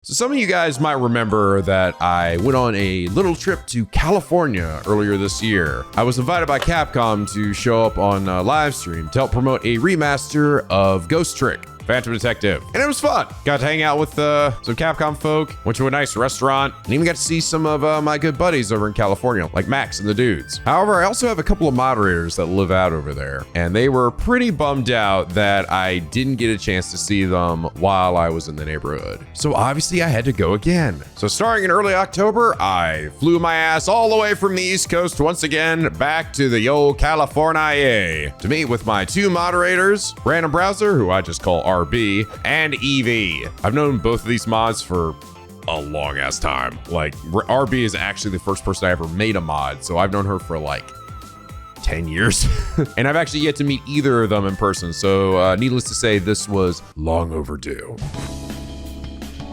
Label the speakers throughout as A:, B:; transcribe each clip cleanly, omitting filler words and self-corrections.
A: So some of you guys might remember that I went on a little trip to California earlier this year. I was invited by Capcom to show up on a live stream to help promote a remaster of Ghost Trick Phantom Detective. And it was fun. Got to hang out with some Capcom folk, went to a nice restaurant, and even got to see some of my good buddies over in California, like Max and the dudes. However, I also have a couple of moderators that live out over there, and they were pretty bummed out that I didn't get a chance to see them while I was in the neighborhood. So obviously I had to go again. So starting in early October, I flew my ass all the way from the East Coast once again back to the old California to meet with my two moderators, Random Browser, who I just call RB, and EV. I've known both of these mods for a long ass time. Like, RB is actually the first person I ever made a mod, so I've known her for like 10 years. And I've actually yet to meet either of them in person, so needless to say, this was long overdue.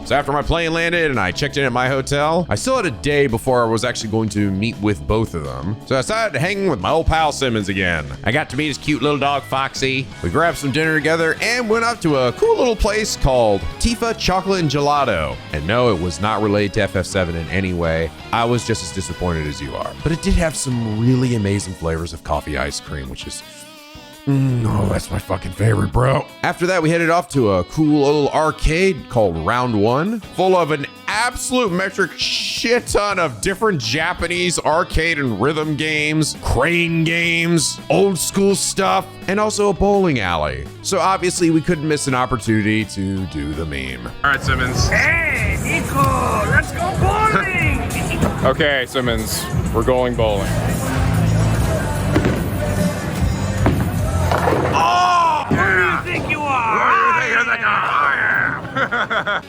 A: So after my plane landed and I checked in at my hotel, I still had a day before I was actually going to meet with both of them. So I decided to hang with my old pal Simmons again. I got to meet his cute little dog Foxy. We grabbed some dinner together and went up to a cool little place called Tifa Chocolate and Gelato. And no, it was not related to FF7 in any way. I was just as disappointed as you are. But it did have some really amazing flavors of coffee ice cream, which is oh, that's my fucking favorite, bro. After that, we headed off to a cool little arcade called Round One, full of an absolute metric shit ton of different Japanese arcade and rhythm games, crane games, old school stuff, and also a bowling alley. So obviously we couldn't miss an opportunity to do the meme.
B: All right, Simmons.
C: Hey, Nico, let's go bowling!
B: Okay, Simmons, we're going bowling.
C: Who do you think you are?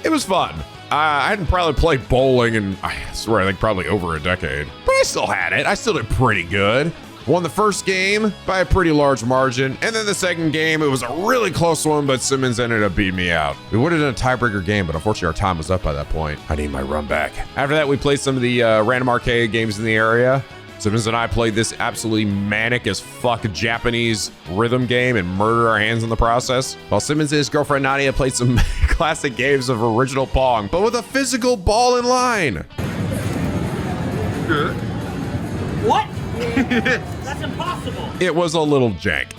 A: It was fun. I hadn't probably played bowling in, I swear, I think probably over a decade. But I still had it. I still did pretty good. Won the first game by a pretty large margin. And then the second game, it was a really close one, but Simmons ended up beating me out. We would have done a tiebreaker game, but unfortunately our time was up by that point. I need my run back. After that, we played some of the random arcade games in the area. Simmons and I played this absolutely manic as fuck Japanese rhythm game and murdered our hands in the process. While Simmons and his girlfriend Nadia played some classic games of original Pong, but with a physical ball in line.
B: Good.
C: What? That's impossible.
A: It was a little jank.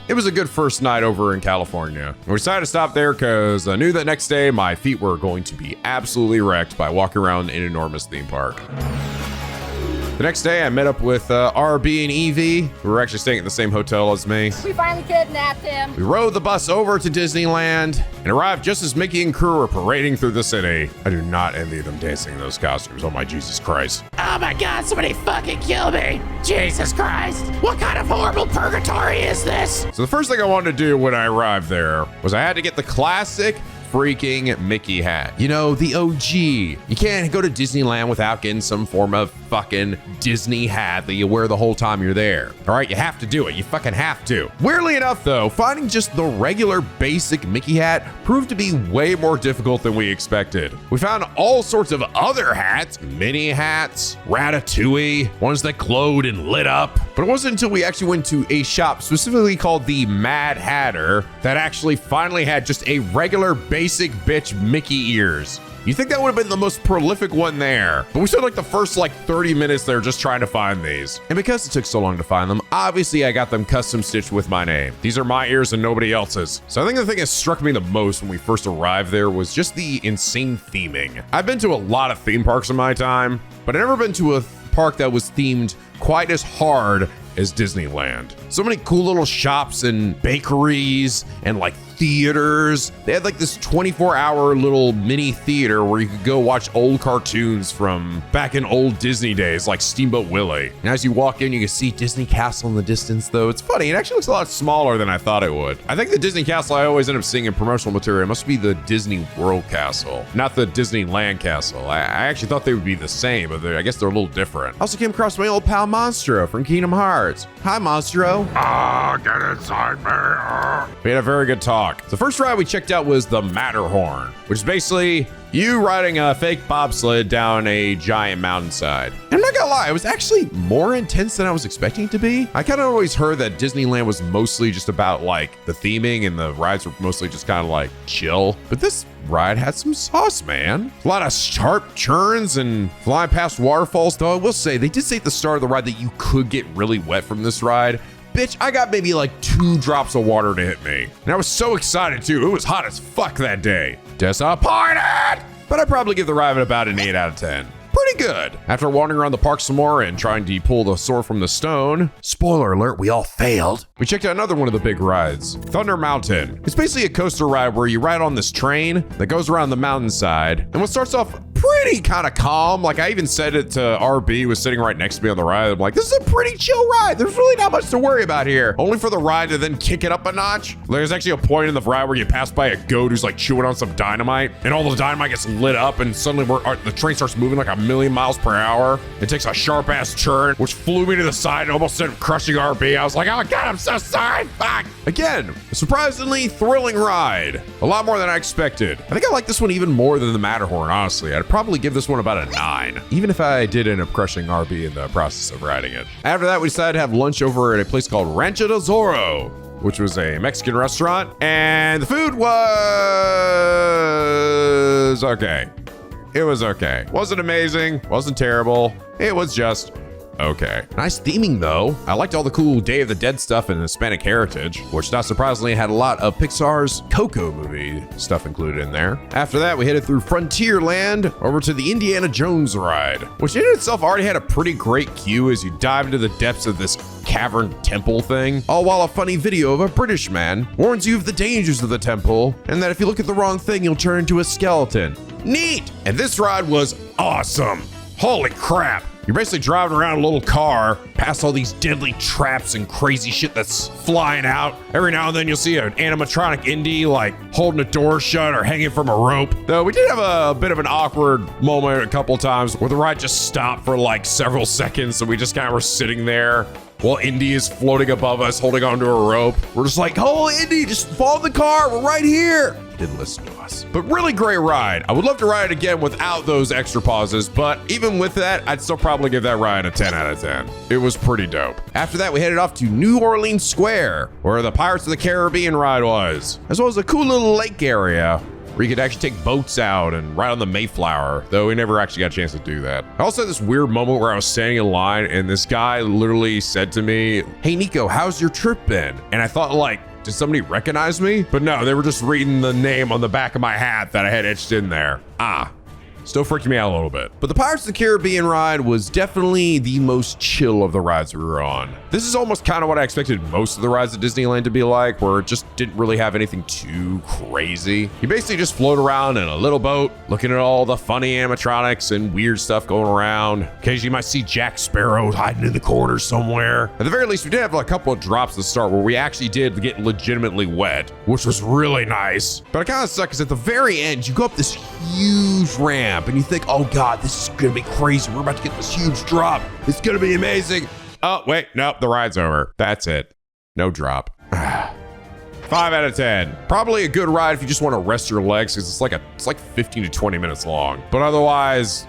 A: It was a good first night over in California. We decided to stop there because I knew that next day my feet were going to be absolutely wrecked by walking around an enormous theme park. The next day, I met up with RB and EV, who were actually staying at the same hotel as me.
D: We finally kidnapped him.
A: We rode the bus over to Disneyland and arrived just as Mickey and crew were parading through the city. I do not envy them dancing in those costumes. Oh my Jesus Christ.
E: Oh my God, somebody fucking kill me. Jesus Christ. What kind of horrible purgatory is this?
A: So the first thing I wanted to do when I arrived there was I had to get the classic freaking Mickey hat. You know, the OG. You can't go to Disneyland without getting some form of fucking Disney hat that you wear the whole time you're there. All right, you have to do it. You fucking have to. Weirdly enough, though, finding just the regular basic Mickey hat proved to be way more difficult than we expected. We found all sorts of other hats, mini hats, Ratatouille, ones that glowed and lit up. But it wasn't until we actually went to a shop specifically called the Mad Hatter that actually finally had just a regular basic bitch Mickey ears. You think that would have been the most prolific one there, but we spent like the first 30 minutes there just trying to find these. And because it took so long to find them, obviously I got them custom stitched with my name. These are my ears and nobody else's. So I think the thing that struck me the most when we first arrived there was just the insane theming. I've been to a lot of theme parks in my time, but I've never been to a park that was themed quite as hard as Disneyland. So many cool little shops and bakeries and theaters. They had this 24-hour little mini theater where you could go watch old cartoons from back in old Disney days, like Steamboat Willie. And as you walk in, you can see Disney Castle in the distance, though. It's funny, it actually looks a lot smaller than I thought it would. I think the Disney Castle I always end up seeing in promotional material must be the Disney World Castle, not the Disneyland Castle. I actually thought they would be the same, but I guess they're a little different. I also came across my old pal Monstro from Kingdom Hearts. Hi, Monstro.
B: Get inside me.
A: We had a very good talk. talk. The first ride we checked out was the Matterhorn, which is basically you riding a fake bobsled down a giant mountainside. And I'm not gonna lie, it was actually more intense than I was expecting it to be. I kind of always heard that Disneyland was mostly just about like the theming and the rides were mostly just kind of like chill. But this ride had some sauce, man. A lot of sharp turns and flying past waterfalls, though I will say, they did say at the start of the ride that you could get really wet from this ride. Bitch, I got maybe like 2 drops of water to hit me. And I was so excited too. It was hot as fuck that day. Disappointed! But I'd probably give the ride about an 8 out of 10. Pretty good. After wandering around the park some more and trying to pull the sword from the stone, spoiler alert, we all failed. We checked out another one of the big rides, Thunder Mountain. It's basically a coaster ride where you ride on this train that goes around the mountainside. And what starts off pretty kind of calm. Like I even said it to RB, who was sitting right next to me on the ride. I'm like, this is a pretty chill ride. There's really not much to worry about here. Only for the ride to then kick it up a notch. There's actually a point in the ride where you pass by a goat who's like chewing on some dynamite and all the dynamite gets lit up and suddenly the train starts moving like 1,000,000 miles per hour. It takes a sharp ass turn, which flew me to the side and almost ended up crushing RB. I was like, oh my God, I'm so sorry. Fuck. Again, a surprisingly thrilling ride. A lot more than I expected. I think I like this one even more than the Matterhorn, honestly. I'd probably give this one about a 9, even if I did end up crushing RB in the process of riding it. After that, we decided to have lunch over at a place called Rancho del Zorro, which was a Mexican restaurant, and the food was okay. It was okay. Wasn't amazing, wasn't terrible. It was just okay. Nice theming though. I liked all the cool Day of the Dead stuff and Hispanic heritage, which not surprisingly had a lot of Pixar's Coco movie stuff included in there. After that, we headed through Frontierland over to the Indiana Jones ride, which in itself already had a pretty great queue as you dive into the depths of this cavern temple thing, all while a funny video of a British man warns you of the dangers of the temple and that if you look at the wrong thing, you'll turn into a skeleton. Neat! And this ride was awesome. Holy crap. You're basically driving around a little car, past all these deadly traps and crazy shit that's flying out. Every now and then you'll see an animatronic Indy like holding a door shut or hanging from a rope. Though we did have a bit of an awkward moment a couple times where the ride just stopped for like several seconds. So we just kind of were sitting there while Indy is floating above us, holding onto a rope. We're just like, oh, Indy, just follow the car. We're right here. Didn't listen to us. But really great ride. I would love to ride it again without those extra pauses, but even with that, I'd still probably give that ride a 10 out of 10. It was pretty dope. After that, we headed off to New Orleans Square, where the Pirates of the Caribbean ride was, as well as a cool little lake area where you could actually take boats out and ride on the Mayflower, though we never actually got a chance to do that. I also had this weird moment where I was standing in line and this guy literally said to me, hey Nico, how's your trip been? And I thought like, did somebody recognize me? But no, they were just reading the name on the back of my hat that I had etched in there. Still freaking me out a little bit. But the Pirates of the Caribbean ride was definitely the most chill of the rides we were on. This is almost kind of what I expected most of the rides at Disneyland to be like, where it just didn't really have anything too crazy. You basically just float around in a little boat, looking at all the funny animatronics and weird stuff going around. Occasionally you might see Jack Sparrow hiding in the corner somewhere. At the very least, we did have a couple of drops at the start where we actually did get legitimately wet, which was really nice. But it kind of sucked because at the very end, you go up this huge ramp and you think, oh God, this is gonna be crazy. We're about to get this huge drop. It's gonna be amazing. Oh, wait, nope, the ride's over. That's it. No drop. 5 out of 10. Probably a good ride if you just want to rest your legs because it's like 15 to 20 minutes long. But otherwise,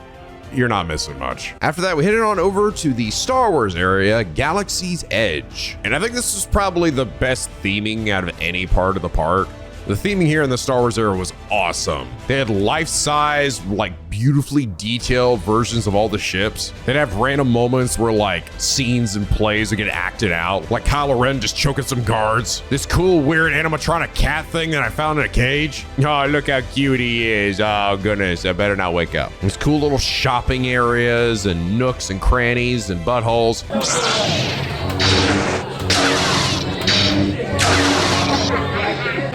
A: you're not missing much. After that, we headed on over to the Star Wars area, Galaxy's Edge. And I think this is probably the best theming out of any part of the park. The theming here in the Star Wars era was awesome. They had life-size, like beautifully detailed versions of all the ships. They'd have random moments where like scenes and plays would get acted out. Like Kylo Ren just choking some guards. This cool, weird animatronic cat thing that I found in a cage. Oh, look how cute he is. Oh goodness, I better not wake up. There's cool little shopping areas and nooks and crannies and buttholes.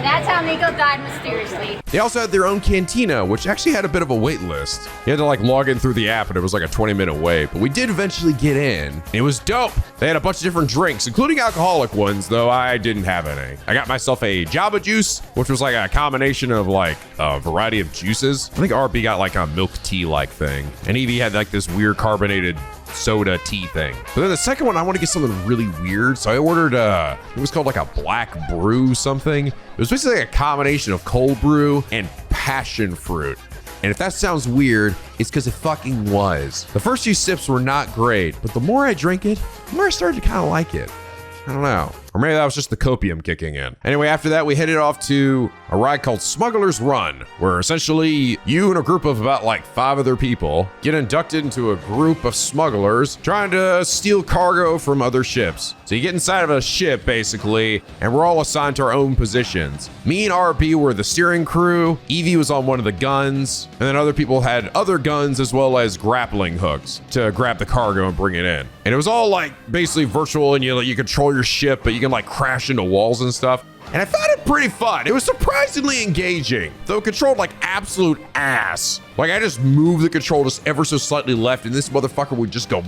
D: That's how Nico died mysteriously.
A: They also had their own cantina, which actually had a bit of a wait list. You had to like log in through the app and it was like a 20-minute wait, but we did eventually get in. It was dope. They had a bunch of different drinks, including alcoholic ones, though I didn't have any. I got myself a Java juice, which was like a combination of like a variety of juices. I think RB got like a milk tea like thing. And Evie had like this weird carbonated soda tea thing. But then the second one, I want to get something really weird. So I ordered, it was called like a black brew something. It was basically like a combination of cold brew and passion fruit. And if that sounds weird, it's because it fucking was. The first few sips were not great, but the more I drank it, the more I started to kind of like it. I don't know. Or maybe that was just the copium kicking in. Anyway, after that, we headed off to a ride called Smuggler's Run, where essentially you and a group of about like 5 other people get inducted into a group of smugglers trying to steal cargo from other ships. So you get inside of a ship, basically, and we're all assigned to our own positions. Me and RP were the steering crew, Evie was on one of the guns, and then other people had other guns as well as grappling hooks to grab the cargo and bring it in. And it was all like basically virtual, and you control your ship, but you can like crash into walls and stuff. And I found it pretty fun. It was surprisingly engaging, though controlled like absolute ass. Like I just moved the control just ever so slightly left, and this motherfucker would just go.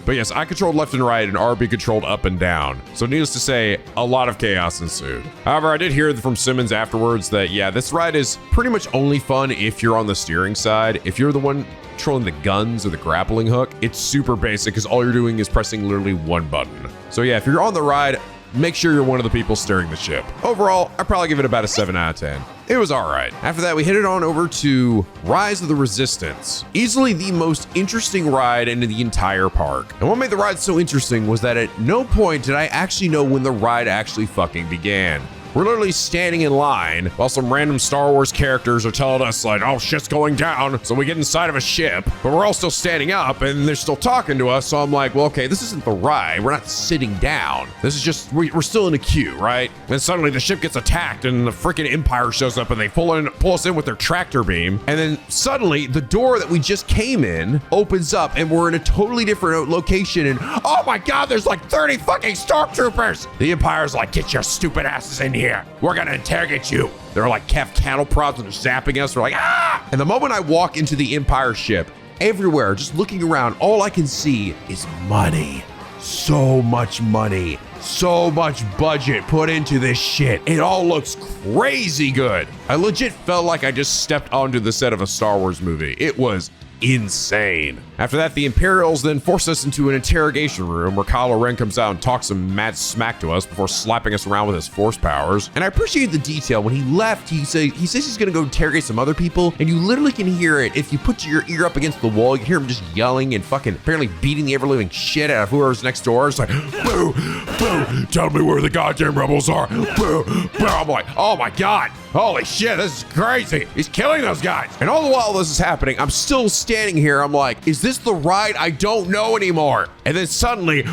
A: But yes, I controlled left and right, and RB controlled up and down. So needless to say, a lot of chaos ensued. However, I did hear from Simmons afterwards that yeah, this ride is pretty much only fun if you're on the steering side. If you're the one controlling the guns or the grappling hook, it's super basic because all you're doing is pressing literally one button. So yeah, if you're on the ride, make sure you're one of the people steering the ship. Overall, I'd probably give it about a 7 out of 10. It was all right. After that, we headed on over to Rise of the Resistance. Easily the most interesting ride in the entire park. And what made the ride so interesting was that at no point did I actually know when the ride actually fucking began. We're literally standing in line while some random Star Wars characters are telling us like, oh, shit's going down. So we get inside of a ship, but we're all still standing up and they're still talking to us. So I'm like, well, okay, this isn't the ride. We're not sitting down. This is just, we're still in a queue, right? And suddenly the ship gets attacked and the freaking Empire shows up and they pull us in with their tractor beam. And then suddenly the door that we just came in opens up and we're in a totally different location. And oh my God, there's like 30 fucking stormtroopers. The Empire's like, get your stupid asses in here. We're gonna interrogate you. They're like cattle prods and they're zapping us. We're like, ah! And the moment I walk into the Empire ship, everywhere, just looking around, all I can see is money. So much money. So much budget put into this shit. It all looks crazy good. I legit felt like I just stepped onto the set of a Star Wars movie. It was insane. After that, the Imperials then forced us into an interrogation room where Kylo Ren comes out and talks some mad smack to us before slapping us around with his force powers. And I appreciate the detail. When he left, he says he's gonna go interrogate some other people, and you literally can hear it. If you put your ear up against the wall, you can hear him just yelling and fucking apparently beating the ever-living shit out of whoever's next door. It's like, boo, boo, tell me where the goddamn rebels are. Boo, boo. I'm like, oh my God. Holy shit, this is crazy. He's killing those guys. And all the while this is happening, I'm still standing here. I'm like, is this the ride? I don't know anymore. And then suddenly,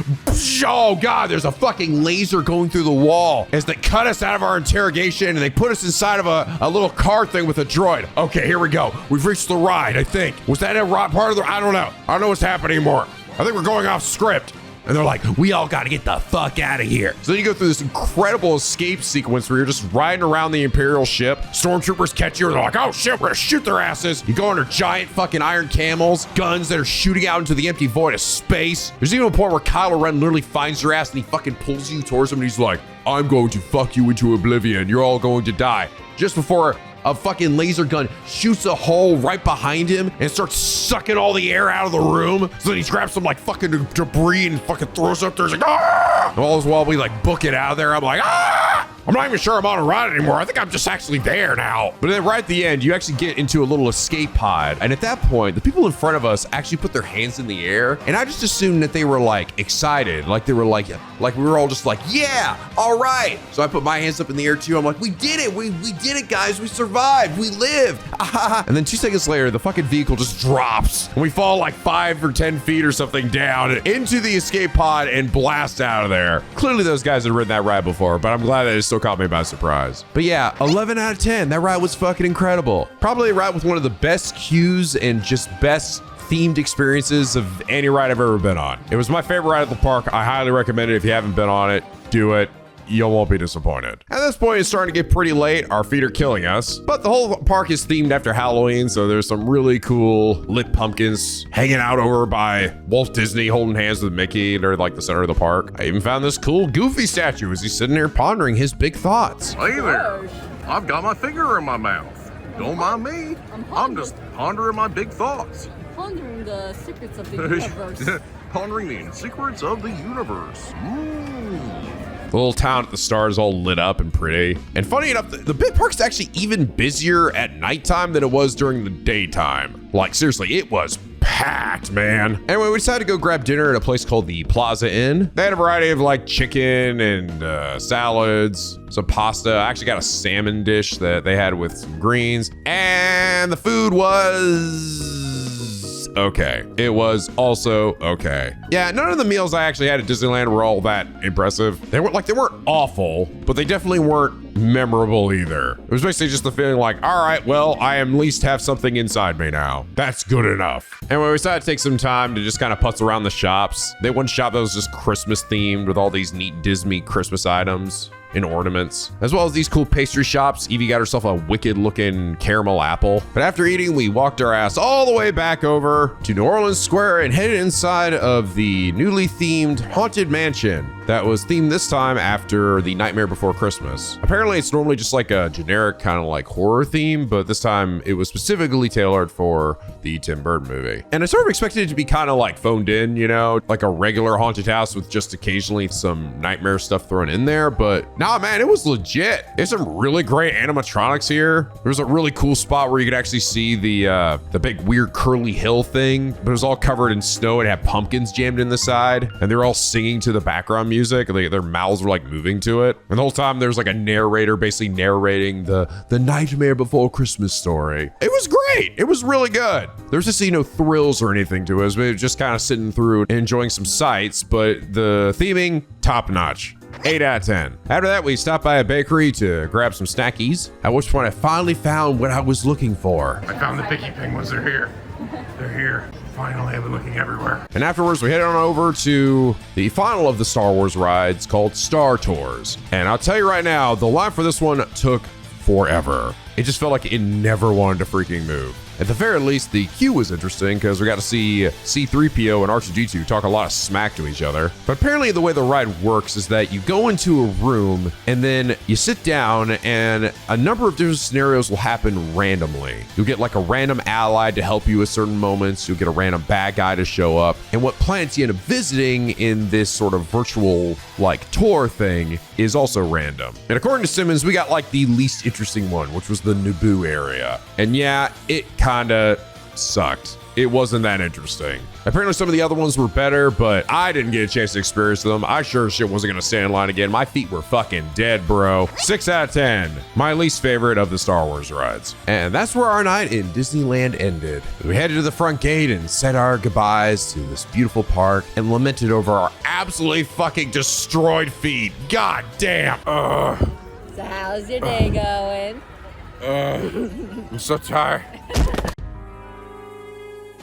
A: oh God, there's a fucking laser going through the wall as they cut us out of our interrogation and they put us inside of a little car thing with a droid. Okay, here we go. We've reached the ride, I think. Was that a part of the, I don't know. I don't know what's happening anymore. I think we're going off script. And they're like, we all gotta get the fuck out of here. So then you go through this incredible escape sequence where you're just riding around the Imperial ship. Stormtroopers catch you and they're like, oh shit, we're gonna shoot their asses. You go under giant fucking iron camels, guns that are shooting out into the empty void of space. There's even a point where Kylo Ren literally finds your ass and he fucking pulls you towards him and he's like, I'm going to fuck you into oblivion. You're all going to die. Just before a fucking laser gun shoots a hole right behind him and starts sucking all the air out of the room. So then he grabs some like fucking debris and fucking throws it up there. He's like, ah! And all this while we like book it out of there. I'm like, ah! I'm not even sure I'm on a ride anymore. I think I'm just actually there now. But then right at the end, you actually get into a little escape pod. And at that point, the people in front of us actually put their hands in the air. And I just assumed that they were like excited. Like they were like we were all just like, yeah, all right. So I put my hands up in the air too. I'm like, we did it. We did it, guys. We survived. We lived. And then 2 seconds later, the fucking vehicle just drops. And we fall like 5 or 10 feet or something down into the escape pod and blast out of there. Clearly those guys had ridden that ride before, but I'm glad that it still caught me by surprise. But yeah, 11 out of 10. That ride was fucking incredible. Probably a ride with one of the best queues and just best themed experiences of any ride I've ever been on. It was my favorite ride at the park. I highly recommend it. If you haven't been on it, do it. You won't be disappointed. At this point, it's starting to get pretty late. Our feet are killing us, but the whole park is themed after Halloween, so there's some really cool lit pumpkins hanging out over by Walt Disney holding hands with Mickey near like the center of the park. I even found this cool Goofy statue as he's sitting there pondering his big thoughts.
F: Hey there, I've got my finger in my mouth. Don't mind me, I'm just pondering my big thoughts. pondering the secrets of the universe.
G: Pondering the secrets of the universe.
A: The little town at the stars all lit up and pretty. And funny enough, the bit park's actually even busier at nighttime than it was during the daytime. Like seriously, it was packed, man. Anyway, we decided to go grab dinner at a place called the Plaza Inn. They had a variety of like chicken and salads, some pasta. I actually got a salmon dish that they had with some greens. And the food was okay. It was also okay. Yeah, none of the meals I actually had at Disneyland were all that impressive. They weren't awful, but they definitely weren't memorable either. It was basically just the feeling like, all right, well, I at least have something inside me now. That's good enough. Anyway, we decided to take some time to just kind of putz around the shops. They had one shop that was just Christmas themed with all these neat Disney Christmas items and ornaments, as well as these cool pastry shops. Evie got herself a wicked looking caramel apple. But after eating, we walked our ass all the way back over to New Orleans Square and headed inside of the newly themed Haunted Mansion that was themed this time after the Nightmare Before Christmas. Apparently it's normally just like a generic kind of like horror theme, but this time it was specifically tailored for the Tim Burton movie. And I sort of expected it to be kind of like phoned in, you know, like a regular haunted house with just occasionally some nightmare stuff thrown in there, but nah, man, it was legit. There's some really great animatronics here. There's a really cool spot where you could actually see the big weird curly hill thing, but it was all covered in snow and had pumpkins jammed in the side, and they're all singing to the background music. Their mouths were like moving to it, and the whole time there's like a narrator basically narrating the Nightmare Before Christmas story. It was great. It was really good. There's just no thrills or anything to it. It was just kind of sitting through and enjoying some sights, but the theming top notch. 8 out of 10. After that, we stopped by a bakery to grab some snackies, at which point I finally found what I was looking for.
G: I found the picky penguins. They're here. They're here. Finally, I've been looking everywhere.
A: And afterwards, we headed on over to the final of the Star Wars rides called Star Tours. And I'll tell you right now, the line for this one took forever. It just felt like it never wanted to freaking move. At the very least, the queue was interesting because we got to see C-3PO and R2-D2 talk a lot of smack to each other. But apparently the way the ride works is that you go into a room and then you sit down and a number of different scenarios will happen randomly. You'll get like a random ally to help you at certain moments. You'll get a random bad guy to show up. And what planets you end up visiting in this sort of virtual like tour thing is also random. And according to Simmons, we got like the least interesting one, which was the Naboo area. And yeah, it kinda sucked. It wasn't that interesting. Apparently some of the other ones were better, but I didn't get a chance to experience them. I sure as shit wasn't gonna stand in line again. My feet were fucking dead, bro. 6 out of 10. My least favorite of the Star Wars rides. And that's where our night in Disneyland ended. We headed to the front gate and said our goodbyes to this beautiful park and lamented over our absolutely fucking destroyed feet. God damn.
F: So how's your day going?
G: I'm so tired.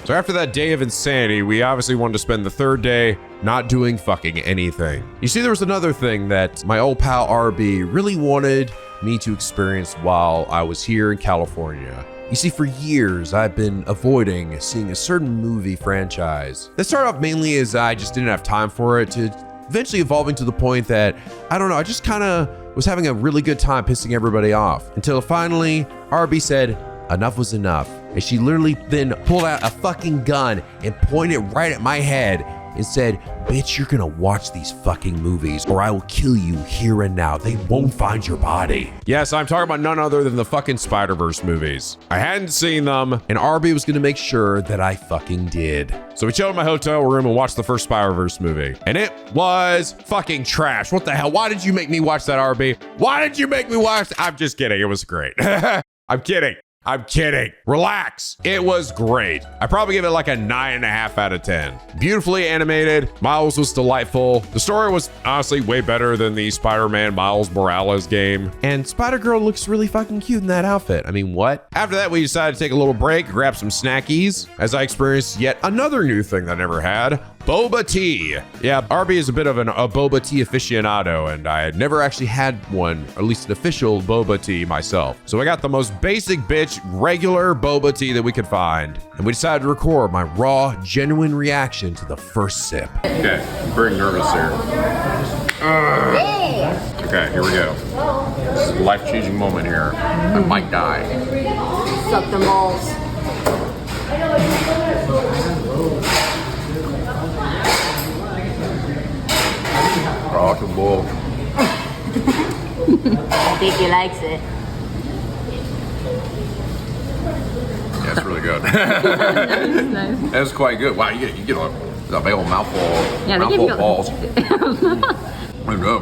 A: So after that day of insanity, we obviously wanted to spend the third day not doing fucking anything. You see, there was another thing that my old pal RB really wanted me to experience while I was here in California. You see, for years, I've been avoiding seeing a certain movie franchise. That started off mainly as I just didn't have time for it, to eventually evolving to the point that, I don't know, I just kind of was having a really good time pissing everybody off. Until finally, RB said, enough was enough. And she literally then pulled out a fucking gun and pointed right at my head and said, bitch, you're gonna watch these fucking movies or I will kill you here and now. They won't find your body. Yes, I'm talking about none other than the fucking Spider-Verse movies. I hadn't seen them and RB was gonna make sure that I fucking did. So we chilled in my hotel room and watched the first Spider-Verse movie. And it was fucking trash. What the hell? Why did you make me watch that, RB? Why did you make me watch? I'm just kidding. It was great. I'm kidding. I'm kidding. Relax. It was great. I probably give it like a 9.5 out of 10. Beautifully animated. Miles was delightful. The story was honestly way better than the Spider-Man Miles Morales game. And Spider-Girl looks really fucking cute in that outfit. I mean, what? After that, we decided to take a little break, grab some snackies, as I experienced yet another new thing that I never had. Boba tea. Yeah, RB is a bit of a boba tea aficionado, and I had never actually had one, or at least an official boba tea myself. So I got the most basic bitch regular boba tea that we could find, and we decided to record my raw, genuine reaction to the first sip.
G: Okay, I'm very nervous here. Okay, here we go. This is a life-changing moment here. I might die.
F: Suck them balls.
A: fucking bowl.
D: I think he likes it.
A: Yeah, it's really good. It's quite good. Wow, you get a big old mouthful, of balls. Pretty good.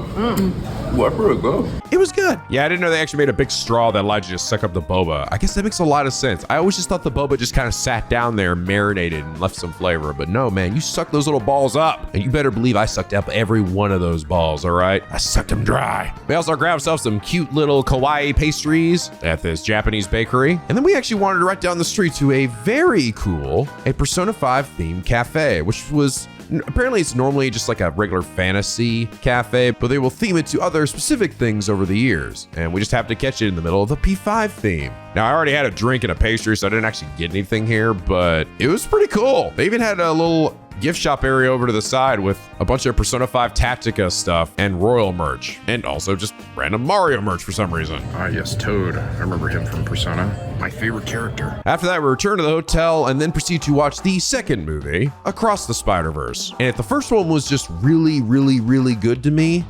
A: Ooh, that's pretty good. It was good. Yeah, I didn't know they actually made a big straw that allowed you to suck up the boba. I guess that makes a lot of sense. I always just thought the boba just kind of sat down there, marinated, and left some flavor. But no, man, you suck those little balls up. And you better believe I sucked up every one of those balls, all right? I sucked them dry. We also grabbed ourselves some cute little kawaii pastries at this Japanese bakery. And then we actually wandered right down the street to a very cool, Persona 5 themed cafe, which was apparently it's normally just like a regular fantasy cafe, but they will theme it to other specific things over the years. And we just happened to catch it in the middle of the P5 theme. Now, I already had a drink and a pastry, so I didn't actually get anything here, but it was pretty cool. They even had a little gift shop area over to the side with a bunch of Persona 5 Tactica stuff and Royal merch, and also just random Mario merch for some reason.
G: Ah, yes, Toad. I remember him from Persona. My favorite character.
A: After that, we returned to the hotel and then proceed to watch the second movie, Across the Spider-Verse. And if the first one was just really, really, really good to me,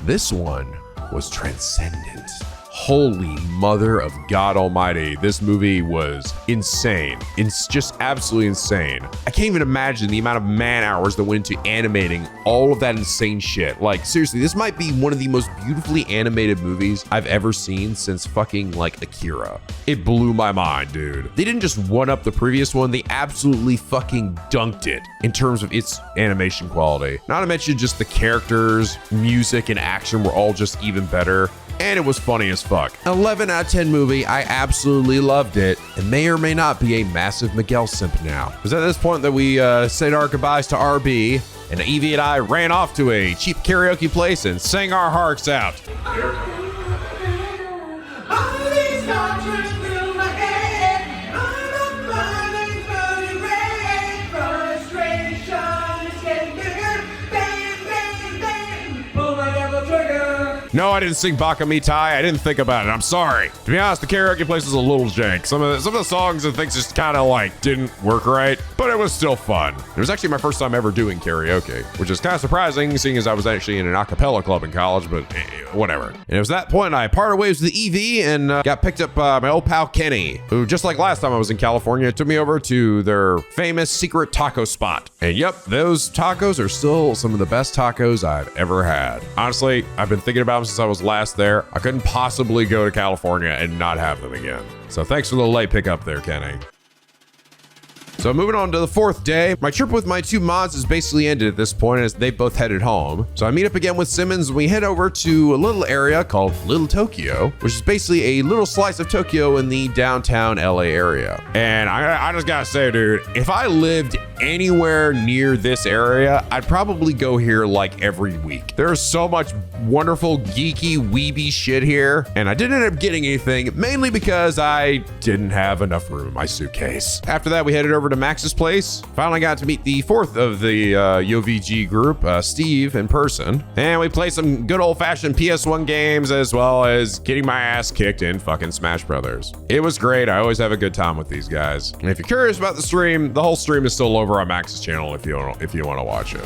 A: this one was transcendent. Holy mother of God almighty. This movie was insane. It's just absolutely insane. I can't even imagine the amount of man hours that went into animating all of that insane shit. Like, seriously, this might be one of the most beautifully animated movies I've ever seen since fucking like Akira. It blew my mind, dude. They didn't just one up the previous one, they absolutely fucking dunked it in terms of its animation quality. Not to mention just the characters, music, and action were all just even better. And it was funny as fuck. 11 out of 10 movie, I absolutely loved it, and may or may not be a massive Miguel simp now. It was at this point that we said our goodbyes to RB, and Evie and I ran off to a cheap karaoke place and sang our hearts out. No, I didn't sing Baka Mitai. I didn't think about it. I'm sorry. To be honest, the karaoke place was a little jank. Some of the songs and things just kind of like didn't work right, but it was still fun. It was actually my first time ever doing karaoke, which is kind of surprising seeing as I was actually in an a cappella club in college, but whatever. And it was that point I parted ways with the EV and got picked up by my old pal Kenny, who just like last time I was in California, took me over to their famous secret taco spot. And yep, those tacos are still some of the best tacos I've ever had. Honestly, I've been thinking about them since I was last there. I couldn't possibly go to California and not have them again. So thanks for the late pickup there, Kenny. So moving on to the fourth day, my trip with my two mods is basically ended at this point as they both headed home. So I meet up again with Simmons and we head over to a little area called Little Tokyo, which is basically a little slice of Tokyo in the downtown LA area. And I just gotta say, dude, if I lived anywhere near this area, I'd probably go here like every week. There's so much wonderful geeky weeby shit here, and I didn't end up getting anything, mainly because I didn't have enough room in my suitcase. After that, we headed over to Max's place. Finally got to meet the fourth of the YoVG group, Steve, in person, and we played some good old-fashioned PS1 games as well as getting my ass kicked in fucking Smash Brothers. It was great. I always have a good time with these guys. And if you're curious about the stream, the whole stream is still over on Max's channel if you want to watch it.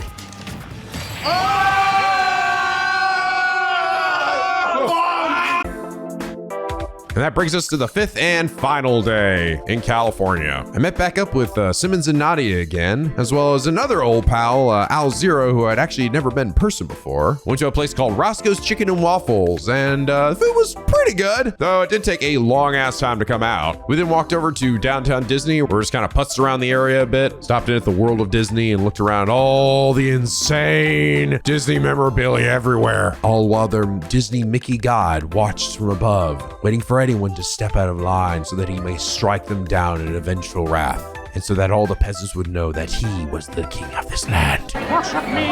A: And that brings us to the fifth and final day in California. I met back up with Simmons and Nadia again, as well as another old pal, Al Zero, who I'd actually never met in person before. Went to a place called Roscoe's Chicken and Waffles, and the food was pretty good, though it did take a long ass time to come out. We then walked over to downtown Disney, where we just kind of putzed around the area a bit, stopped in at the World of Disney and looked around all the insane Disney memorabilia everywhere, all while their Disney Mickey God watched from above, waiting for anyone to step out of line so that he may strike them down in eventual wrath, and so that all the peasants would know that he was the king of this land.
E: Worship me,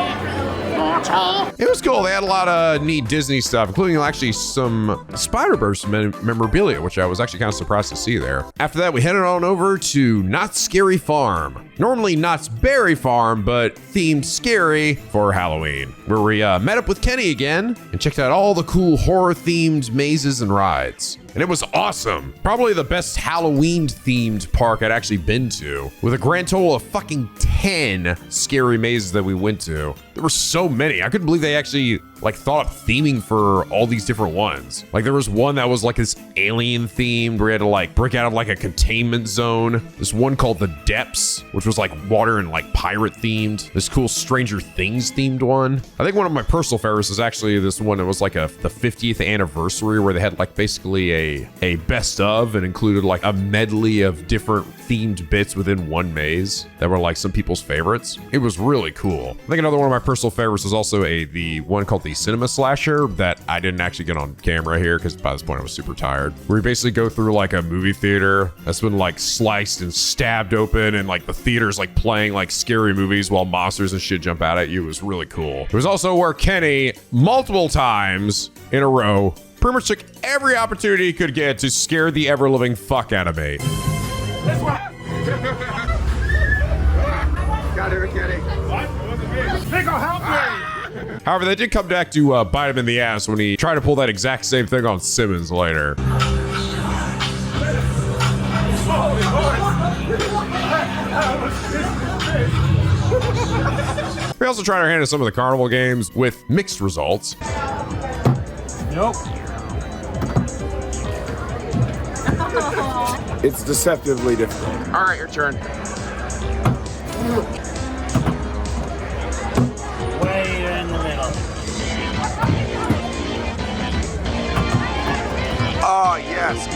E: mortal.
A: It was cool. They had a lot of neat Disney stuff, including actually some Spider-Verse memorabilia, which I was actually kind of surprised to see there. After that, we headed on over to Knott's Scary Farm. Normally Knott's Berry Farm, but themed scary for Halloween, where we met up with Kenny again and checked out all the cool horror-themed mazes and rides. And it was awesome. Probably the best Halloween-themed park I'd actually been to, with a grand total of fucking 10 scary mazes that we went to. There were so many. I couldn't believe they actually like thought up theming for all these different ones. Like there was one that was like this alien themed where you had to like break out of like a containment zone. This one called the Depths, which was like water and like pirate themed. This cool Stranger Things themed one. I think one of my personal favorites is actually this one that was like the 50th anniversary where they had like basically a best of and included like a medley of different themed bits within one maze that were like some people's favorites. It was really cool. I think another one of my personal favorites is also the one called the Cinema Slasher that I didn't actually get on camera here because by this point I was super tired. Where you basically go through like a movie theater that's been like sliced and stabbed open and like the theater's like playing like scary movies while monsters and shit jump out at you. It was really cool. It was also where Kenny multiple times in a row pretty much took every opportunity he could get to scare the ever-living fuck out of me.
G: This one. Got it, Kenny. What? Nico, help me!
A: However, they did come back to bite him in the ass when he tried to pull that exact same thing on Simmons later. We also tried our hand at some of the carnival games with mixed results.
C: Nope.
G: It's deceptively difficult. All right, your turn.
C: Way in the middle.
G: Oh, yes.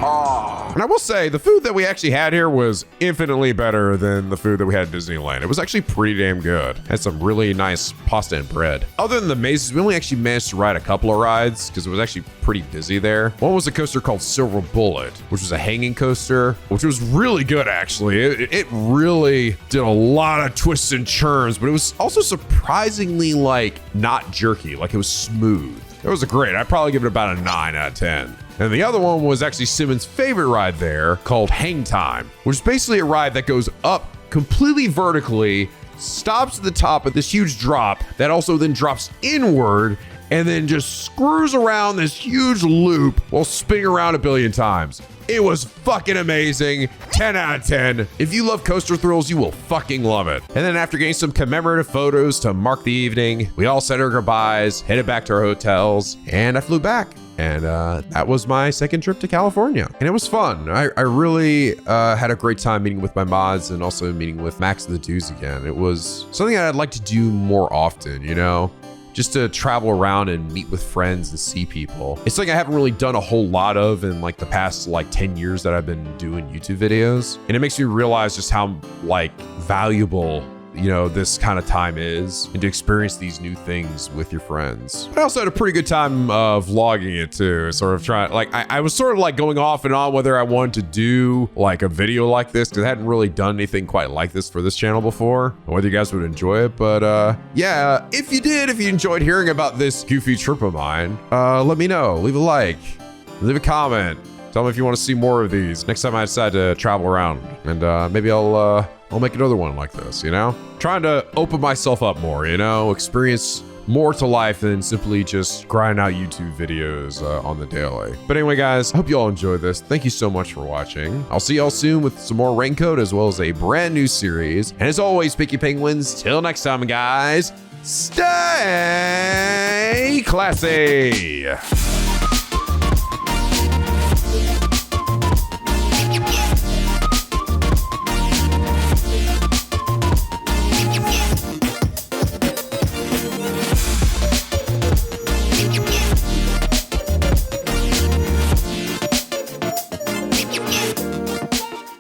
G: Oh.
A: And I will say, the food that we actually had here was infinitely better than the food that we had at Disneyland. It was actually pretty damn good. Had some really nice pasta and bread. Other than the mazes, we only actually managed to ride a couple of rides because it was actually pretty busy there. One was a coaster called Silver Bullet, which was a hanging coaster, which was really good actually. It really did a lot of twists and turns, but it was also surprisingly like not jerky, like it was smooth. It was great. I'd probably give it about a 9 out of 10. And the other one was actually Simmons' favorite ride there called Hang Time, which is basically a ride that goes up completely vertically, stops at the top at this huge drop that also then drops inward and then just screws around this huge loop while spinning around a billion times. It was fucking amazing. 10 out of 10. If you love coaster thrills, you will fucking love it. And then after getting some commemorative photos to mark the evening, we all said our goodbyes, headed back to our hotels, and I flew back. And that was my second trip to California. And it was fun. I really had a great time meeting with my mods and also meeting with Max the Dudes again. It was something that I'd like to do more often, you know? Just to travel around and meet with friends and see people. It's something I haven't really done a whole lot of in like the past like 10 years that I've been doing YouTube videos. And it makes me realize just how like valuable, you know, this kind of time is, and to experience these new things with your friends. But I also had a pretty good time vlogging it too. Sort of trying, like, I was sort of like going off and on whether I wanted to do like a video like this, because I hadn't really done anything quite like this for this channel before, or whether you guys would enjoy it. But yeah, if you enjoyed hearing about this goofy trip of mine, let me know. Leave a like, leave a comment. Tell me if you want to see more of these next time I decide to travel around, and maybe I'll make another one like this, you know? Trying to open myself up more, you know? Experience more to life than simply just grind out YouTube videos on the daily. But anyway, guys, I hope you all enjoyed this. Thank you so much for watching. I'll see y'all soon with some more Raincoat as well as a brand new series. And as always, Picky Penguins, till next time, guys, stay classy.